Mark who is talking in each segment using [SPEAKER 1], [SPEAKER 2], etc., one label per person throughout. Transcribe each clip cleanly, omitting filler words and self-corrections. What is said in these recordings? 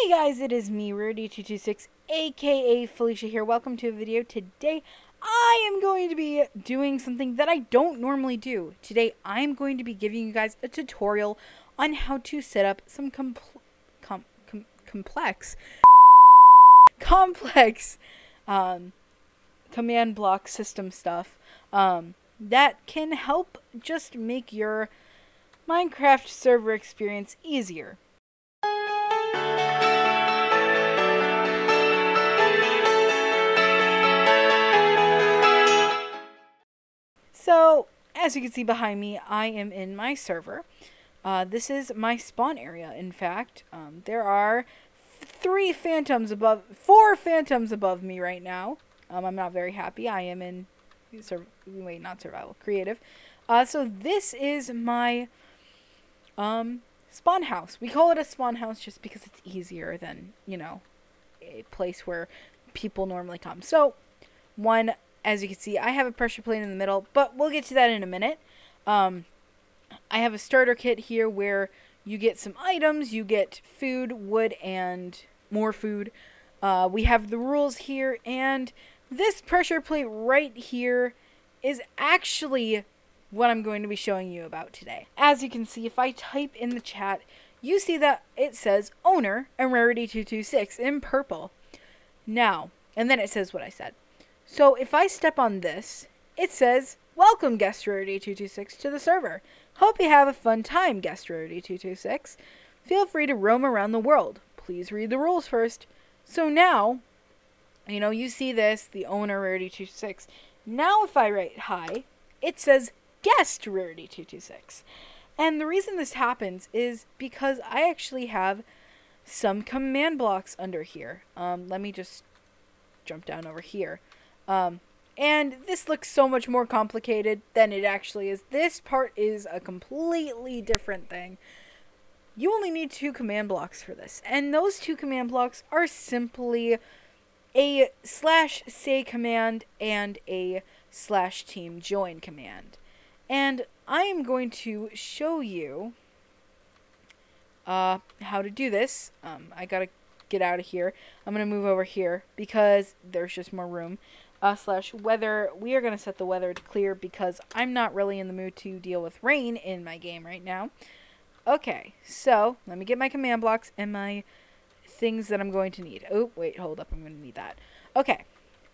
[SPEAKER 1] Hey guys, it is me, Rarity226, aka Felicia here. Welcome to a video. Today, I am going to be doing something that I don't normally do. Today, I'm going to be giving you guys a tutorial on how to set up some complex command block system stuff that can help just make your Minecraft server experience easier. So, as you can see behind me, I am in my server. This is my spawn area, in fact. There are four phantoms above me right now. I'm not very happy. I am in, not survival, creative. So this is my, spawn house. We call it a spawn house just because it's easier than, a place where people normally come. So, as you can see, I have a pressure plate in the middle, but we'll get to that in a minute. I have a starter kit here where you get some items, you get food, wood, and more food. We have the rules here, and this pressure plate right here is actually what I'm going to be showing you about today. As you can see, if I type in the chat, you see that it says owner and Rarity226 in purple. Now, and then it says what I said. So if I step on this, it says, welcome guest Rarity226 to the server. Hope you have a fun time, guest Rarity226. Feel free to roam around the world. Please read the rules first. So now, you see this, the owner Rarity226. Now if I write hi, it says guest Rarity226. And the reason this happens is because I actually have some command blocks under here. Let me just jump down over here. And this looks so much more complicated than it actually is. This part is a completely different thing. You only need 2 command blocks for this. And those 2 command blocks are simply a /say command and a /team join command. And I am going to show you how to do this. I gotta get out of here. I'm gonna move over here because there's just more room. /weather. We are going to set the weather to clear because I'm not really in the mood to deal with rain in my game right now. Okay, so let me get my command blocks and my things that I'm going to need. Oh, wait, hold up. I'm going to need that. Okay,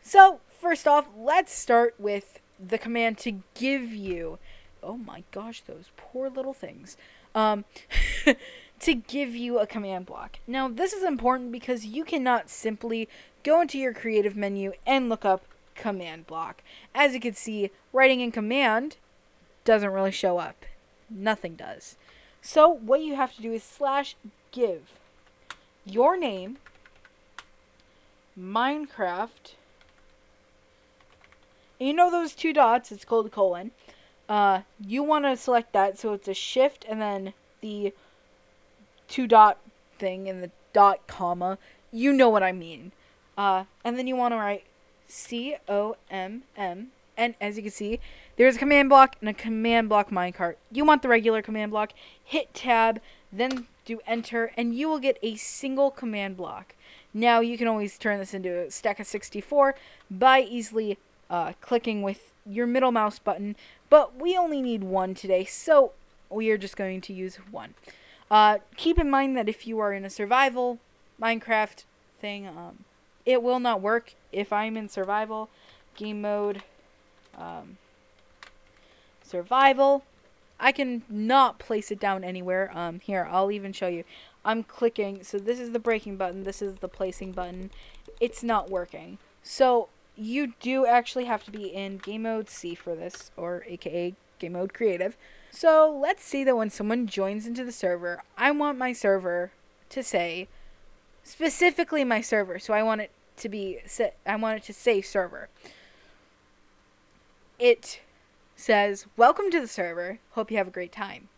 [SPEAKER 1] so first off, let's start with the command to give you, oh my gosh, those poor little things, to give you a command block. Now, this is important because you cannot simply go into your creative menu and look up command block. As you can see, writing in command doesn't really show up. Nothing does. So what you have to do is /give your name, Minecraft, and you know those 2 dots, it's called a colon. You want to select that so it's a shift and then the 2 dot thing and the dot comma. You know what I mean. And then you want to write COMM, and as you can see, there's a command block and a command block minecart. You want the regular command block, hit tab, then do enter, and you will get a single command block. Now, you can always turn this into a stack of 64 by easily clicking with your middle mouse button, but we only need 1 today, so we are just going to use 1. Keep in mind that if you are in a survival Minecraft thing, it will not work if I'm in survival, game mode, survival. I can not place it down anywhere. Here, I'll even show you. I'm clicking, so this is the breaking button, this is the placing button. It's not working. So, you do actually have to be in game mode C for this, or aka game mode creative. So, let's see that when someone joins into the server, I want my server to say, specifically my server, so I want it to say server. It says, welcome to the server, hope you have a great time.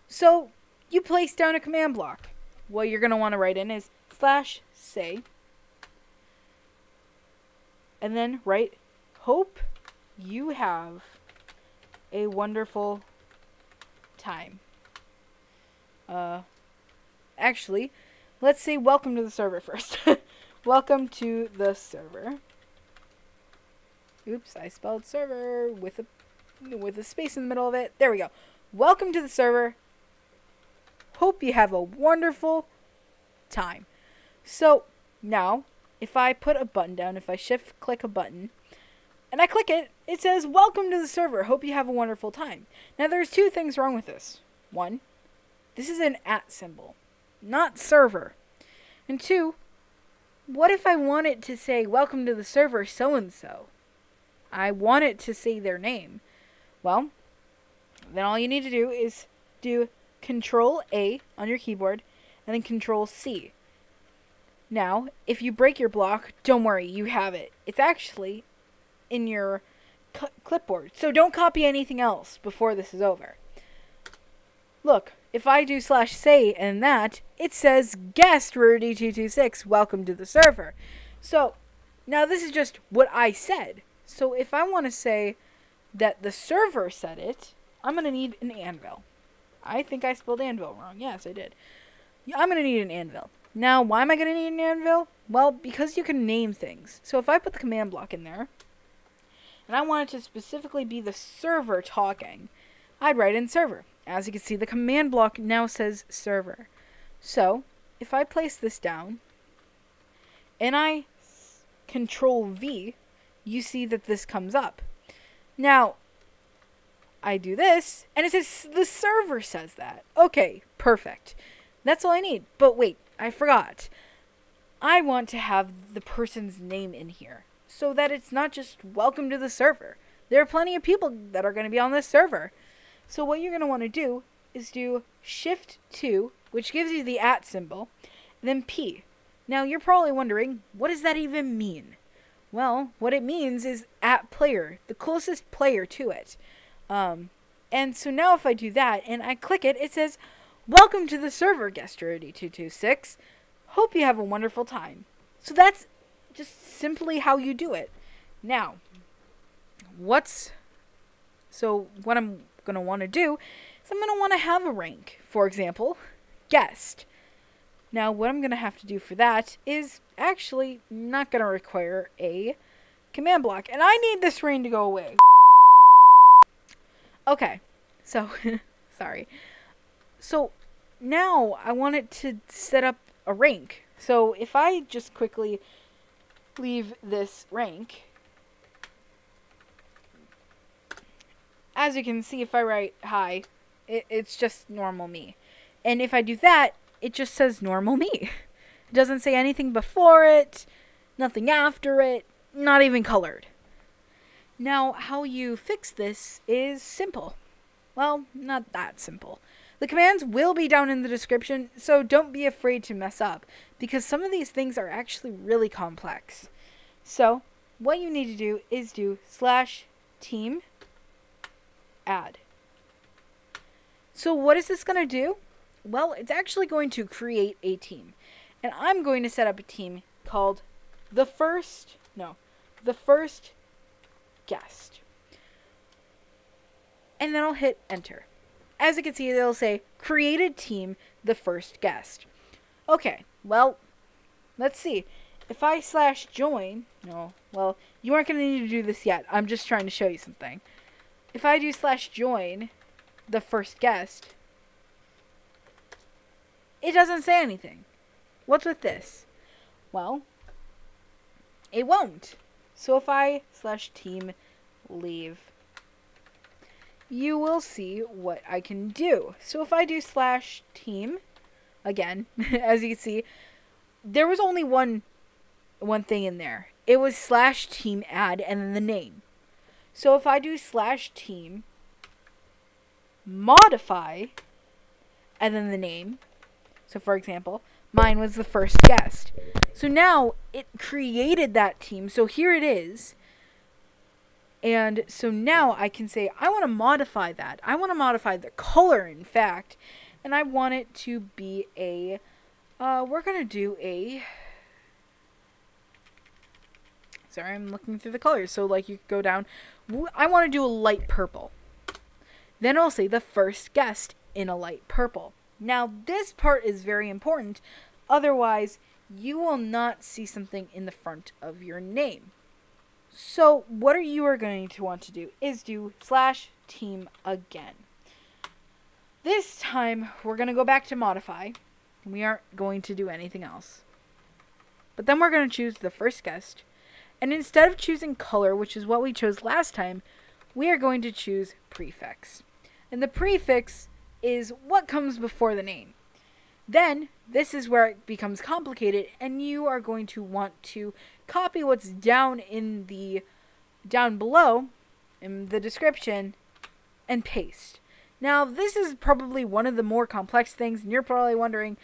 [SPEAKER 1] So, you place down a command block. What you're going to want to write in is /say, and then write, hope you have a wonderful time. Actually, let's say welcome to the server first. Welcome to the server. Oops, I spelled server with a space in the middle of it. There we go. Welcome to the server. Hope you have a wonderful time. So now, if I put a button down, if I shift click a button, and I click it, it says, welcome to the server. Hope you have a wonderful time. Now, there's two things wrong with this. One, this is an @ symbol, not server. And two, what if I want it to say, welcome to the server so-and-so? I want it to say their name. Well, then all you need to do is do Control A on your keyboard and then Control C. Now, if you break your block, don't worry, you have it. It's actually in your clipboard. So don't copy anything else before this is over. Look, if I do /say and that, it says guest Rudy226, welcome to the server. So now this is just what I said. So if I want to say that the server said it, I'm going to need an anvil. I think I spelled anvil wrong. Yes, I did. I'm going to need an anvil. Now, why am I going to need an anvil? Well, because you can name things. So if I put the command block in there, and I want it to specifically be the server talking, I'd write in server. As you can see, the command block now says server. So, if I place this down, and I Control V, you see that this comes up. Now, I do this, and it says the server says that. Okay, perfect. That's all I need. But wait, I forgot. I want to have the person's name in here, so that it's not just welcome to the server. There are plenty of people that are going to be on this server. So what you're going to want to do is do Shift 2, which gives you the @ symbol, and then P. Now you're probably wondering, what does that even mean? Well, what it means is @player, the closest player to it. And so now if I do that and I click it, it says, welcome to the server, guest Rudy226. Hope you have a wonderful time. So that's just simply how you do it. Now, what I'm going to want to do is I'm going to want to have a rank. For example, guest. Now, what I'm going to have to do for that is actually not going to require a command block. And I need this rain to go away. Okay, so, sorry. So, now I want it to set up a rank. So, if I just quickly leave this rank, as you can see, if I write hi, it's just normal me. And if I do that, it just says normal me. It doesn't say anything before it, nothing after it, not even colored. Now, how you fix this is simple. Well, not that simple. The commands will be down in the description, so don't be afraid to mess up, because some of these things are actually really complex. So, what you need to do is do /team add. So what is this going to do? Well, it's actually going to create a team. And I'm going to set up a team called the first guest. And then I'll hit enter. As you can see, it'll say created team, the first guest. Okay, well, let's see. If I /join, well, you aren't going to need to do this yet. I'm just trying to show you something. If I do /join the first guest, it doesn't say anything. What's with this? Well, it won't. So if I /team leave, you will see what I can do. So if I do /team, again, as you can see, there was only one thing in there. It was /team add and then the name. So if I do /team modify and then the name, so for example, mine was the first guest. So now it created that team. So here it is. And so now I can say, I want to modify that. I want to modify the color, in fact. And I want it to be a, we're going to do a, sorry, I'm looking through the colors. So like you go down, I want to do a light purple. Then I'll say the first guest in a light purple. Now this part is very important. Otherwise, you will not see something in the front of your name. So what you are going to want to do is do /team again. This time, we're going to go back to modify. We aren't going to do anything else. But then we're going to choose the first guest. And instead of choosing color, which is what we chose last time, we are going to choose prefix. And the prefix is what comes before the name. Then, this is where it becomes complicated, and you are going to want to copy what's down below in the description and paste. Now, this is probably one of the more complex things, and you're probably wondering,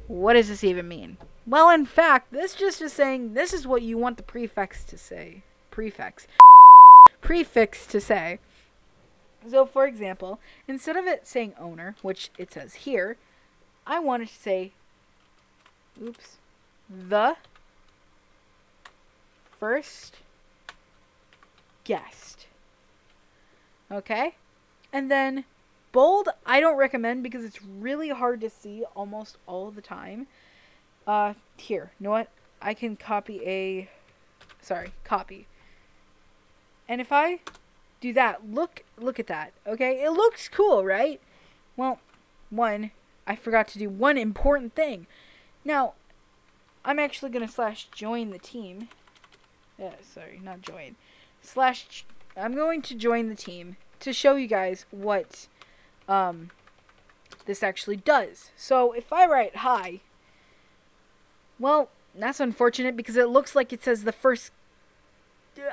[SPEAKER 1] what does this even mean? Well, in fact, this just is saying this is what you want the prefix to say. Prefix to say. So, for example, instead of it saying owner, which it says here, I want it to say, the first guest. Okay? And then bold, I don't recommend because it's really hard to see almost all the time. Here, you know what? I can copy. And if I do that, look at that, okay? It looks cool, right? Well, I forgot to do one important thing. Now, I'm actually going to /join the team. Not join. I'm going to join the team to show you guys what this actually does. So, if I write hi, well, that's unfortunate because it looks like it says the first.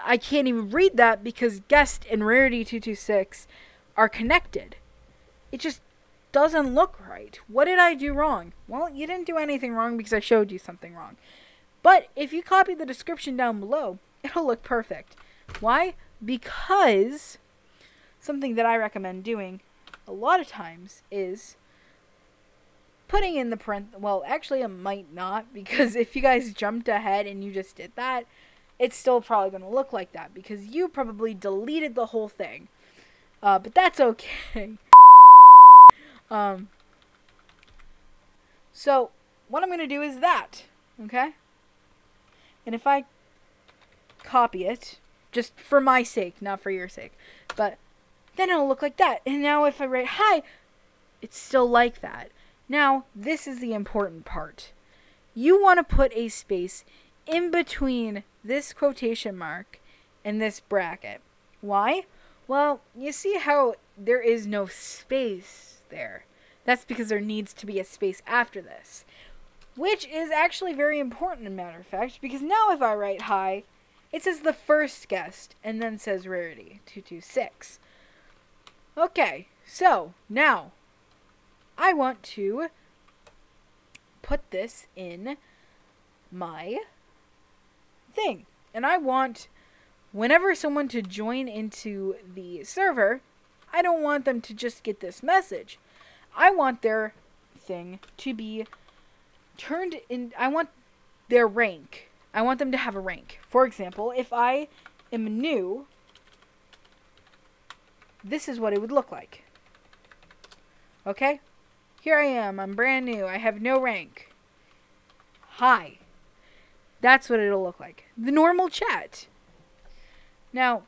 [SPEAKER 1] I can't even read that because guest and rarity 226 are connected. It just doesn't look right. What did I do wrong? Well, you didn't do anything wrong because I showed you something wrong. But if you copy the description down below, it'll look perfect. Why? Because something that I recommend doing a lot of times is putting in the well, actually it might not, because if you guys jumped ahead and you just did that, it's still probably going to look like that because you probably deleted the whole thing. But that's okay. So what I'm going to do is that, okay? And if I copy it, just for my sake, not for your sake, but then it'll look like that. And now if I write hi, it's still like that. Now, this is the important part. You want to put a space in between this quotation mark and this bracket. Why? Well, you see how there is no space there. That's because there needs to be a space after this, which is actually very important, as a matter of fact, because now if I write hi, it says the first guest and then says rarity 226. Okay, so now I want to put this in my thing. And I want, whenever someone to join into the server, I don't want them to just get this message. I want their thing to be turned in, I want their rank. I want them to have a rank. For example, if I am new, this is what it would look like. Okay? Here I am. I'm brand new. I have no rank. Hi. That's what it'll look like. The normal chat. Now,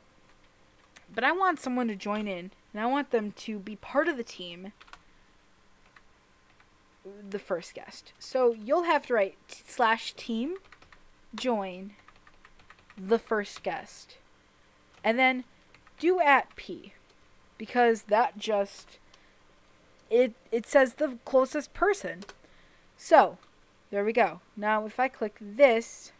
[SPEAKER 1] but I want someone to join in, and I want them to be part of the team, the first guest. So you'll have to write /team join the first guest. And then do @p. Because that just, it says the closest person. So, there we go. Now, if I click this,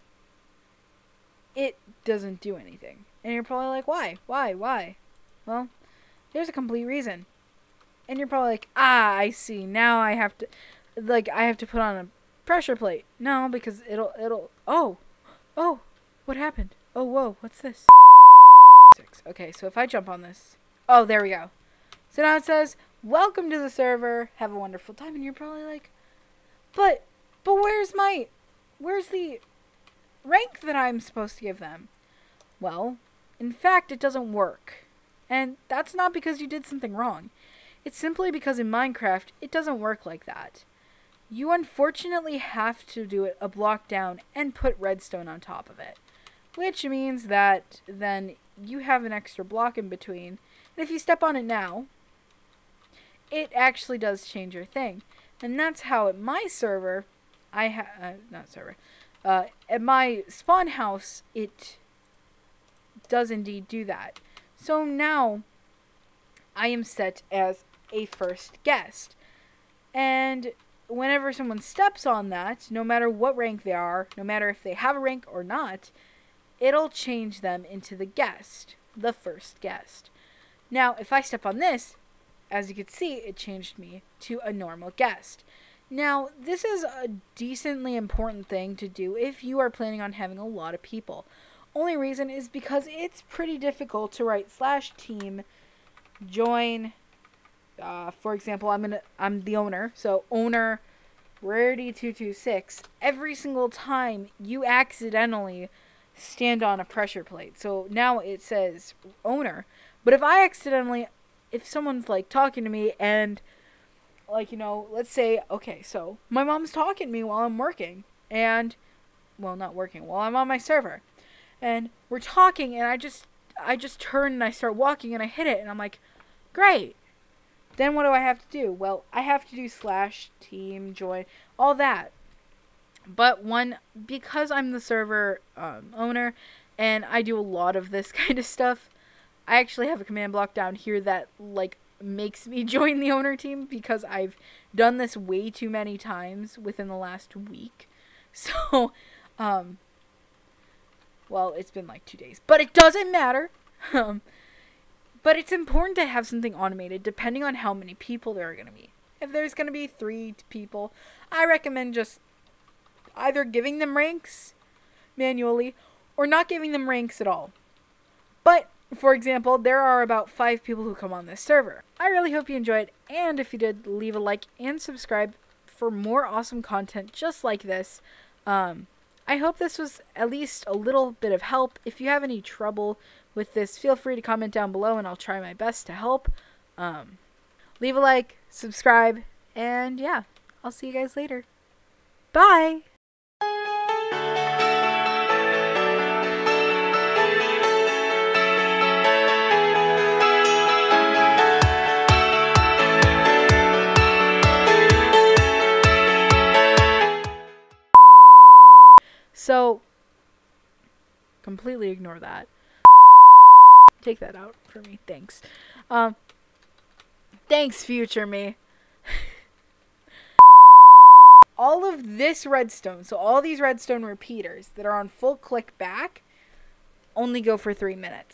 [SPEAKER 1] it doesn't do anything. And you're probably like, why? Why? Well, there's a complete reason. And you're probably like, I see. Now I have to, I have to put on a pressure plate. No, because oh, what happened? Oh, whoa, what's this? Okay, so if I jump on this, oh, there we go. So now it says, welcome to the server, have a wonderful time. And you're probably like, but where's the rank that I'm supposed to give them? Well, in fact, it doesn't work. And that's not because you did something wrong. It's simply because in Minecraft, it doesn't work like that. you unfortunately have to do it a block down and put redstone on top of it. Which means that then you have an extra block in between. And if you step on it now, it actually does change your thing. And that's how at my server, at my spawn house, it does indeed do that. So now, I am set as a first guest. And whenever someone steps on that, no matter what rank they are, no matter if they have a rank or not, it'll change them into the guest, the first guest. Now, if I step on this, as you can see, it changed me to a normal guest. Now, this is a decently important thing to do if you are planning on having a lot of people. Only reason is because it's pretty difficult to write /team join. For example, I'm the owner, so owner Rarity226. Every single time you accidentally stand on a pressure plate, so now it says owner. But if someone's like talking to me and like, let's say, okay, so my mom's talking to me while I'm working and, well, not working, while I'm on my server, and we're talking and I just turn and I start walking and I hit it and I'm like, great. Then what do I have to do? Well, I have to do /team join, all that. But because I'm the server owner and I do a lot of this kind of stuff, I actually have a command block down here that like makes me join the owner team because I've done this way too many times within the last week. So, well, it's been like 2 days, but it doesn't matter. But it's important to have something automated depending on how many people there are going to be. If there's going to be 3 people, I recommend just either giving them ranks manually or not giving them ranks at all. But, for example, there are about 5 people who come on this server. I really hope you enjoyed, and if you did, leave a like and subscribe for more awesome content just like this. I hope this was at least a little bit of help. If you have any trouble with this, feel free to comment down below and I'll try my best to help. Leave a like, subscribe, and yeah, I'll see you guys later. Bye! So, completely ignore that. Take that out for me. Thanks. Thanks, future me. All of this redstone, so all these redstone repeaters that are on full click back, only go for 3 minutes.